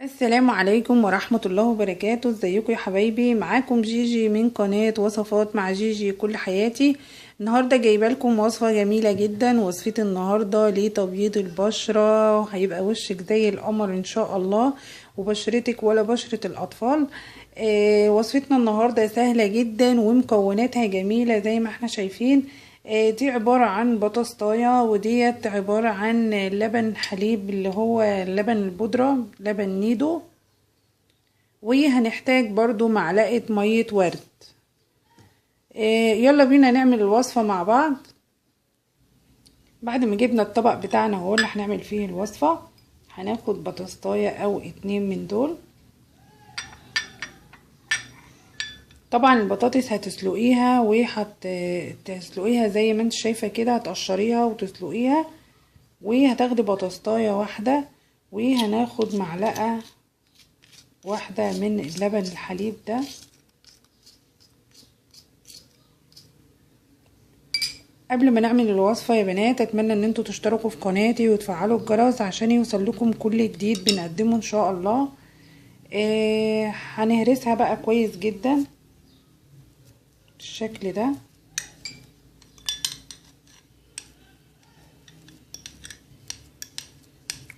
السلام عليكم ورحمة الله وبركاته. ازيكم يا حبايبي؟ معاكم جيجي من قناة وصفات مع جيجي كل حياتي. النهاردة جايبه لكم وصفة جميلة جدا. وصفة النهاردة لتبييض البشرة، هيبقى وشك زي القمر ان شاء الله، وبشرتك ولا بشرة الاطفال. وصفتنا النهاردة سهلة جدا ومكوناتها جميلة زي ما احنا شايفين. دي عبارة عن بطاطاية، وديت عبارة عن لبن حليب اللي هو لبن البودرة، لبن نيدو. وهنحتاج برضو معلقة مية ورد. يلا بينا نعمل الوصفة مع بعض. بعد ما جبنا الطبق بتاعنا هو اللي هنعمل فيه الوصفة، هناخد بطاطاية او 2 من دول. طبعا البطاطس هتسلقيها وهتسلقيها زي ما انت شايفة كده، هتقشريها وتسلقيها. وهتاخدي بطاطاية واحدة، وهناخد معلقة واحدة من اللبن الحليب ده. قبل ما نعمل الوصفة يا بنات، اتمنى ان انتوا تشتركوا في قناتي وتفعلوا الجرس عشان يوصل لكم كل جديد بنقدمه ان شاء الله. هنهرسها بقى كويس جدا بالشكل ده.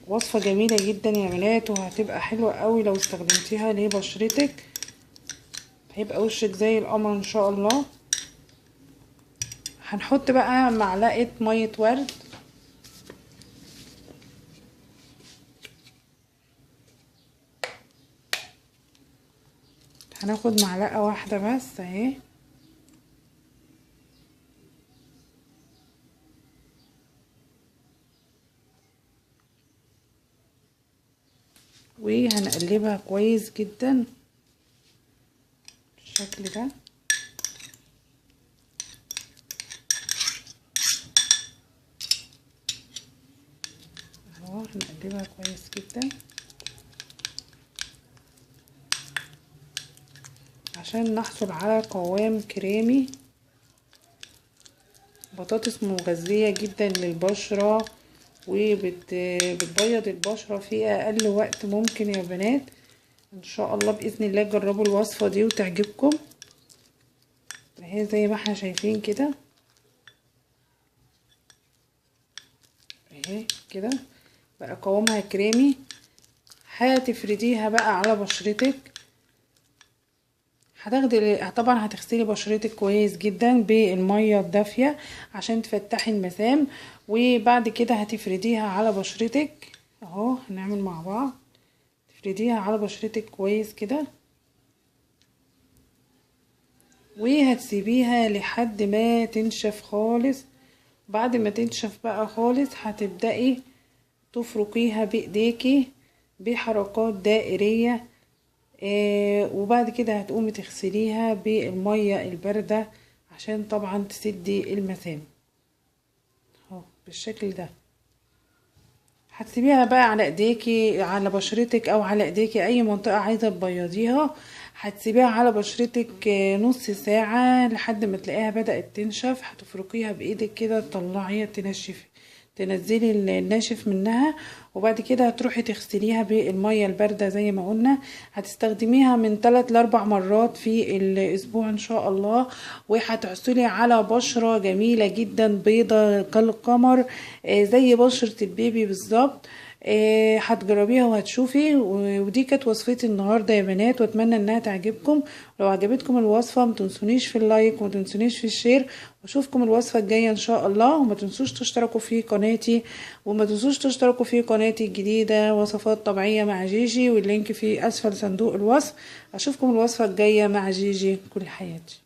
وصفة جميلة جدا يا بنات، وهتبقى حلوة قوي لو استخدمتيها لبشرتك، هيبقى وشك زي القمر ان شاء الله. هنحط بقى معلقة مية ورد. هناخد معلقة واحدة بس اهي. وهنقلبها كويس جدا بالشكل ده اهو. هنقلبها كويس جدا عشان نحصل على قوام كريمي. بطاطس مغذية جدا للبشرة، وبتبيض البشرة في اقل وقت ممكن يا بنات. ان شاء الله باذن الله جربوا الوصفة دي وتعجبكم اهي زي ما احنا شايفين كده اهي كده بقى قوامها كريمي. هتفرديها بقى على بشرتك. هتاخدي طبعا هتغسلي بشرتك كويس جدا بالميه الدافيه عشان تفتحي المسام. وبعد كده هتفرديها على بشرتك اهو. هنعمل مع بعض. تفرديها على بشرتك كويس كده، وهتسيبيها لحد ما تنشف خالص. بعد ما تنشف بقى خالص هتبدأي تفركيها بايديكي بحركات دائرية. وبعد كده هتقومي تغسليها بالمية الباردة عشان طبعا تسدي المسام اهو بالشكل ده. هتسيبيها بقى على ايديكي، على بشرتك او على ايديكي اي منطقة عايزة تبيضيها. هتسيبيها على بشرتك نص ساعة لحد ما تلاقيها بدأت تنشف. هتفركيها بايدك كده، تطلعيها تنشفي، تنزلي الناشف منها. وبعد كده هتروحي تغسليها بالمية الباردة زي ما قلنا. هتستخدميها من 3 ل4 مرات في الاسبوع ان شاء الله. وهتحصلي على بشرة جميلة جدا بيضة كالقمر، زي بشرة البيبي بالظبط. هتجربيها وهتشوفي. ودي كانت وصفتي النهارده يا بنات، واتمنى انها تعجبكم. لو عجبتكم الوصفه ما تنسونيش في اللايك وما تنسونيش في الشير. واشوفكم الوصفه الجايه ان شاء الله. وما تنسوش تشتركوا في قناتي، وما تنسوش تشتركوا في قناتي الجديده وصفات طبيعيه مع جيجي، واللينك في اسفل صندوق الوصف. اشوفكم الوصفه الجايه مع جيجي كل حياتي.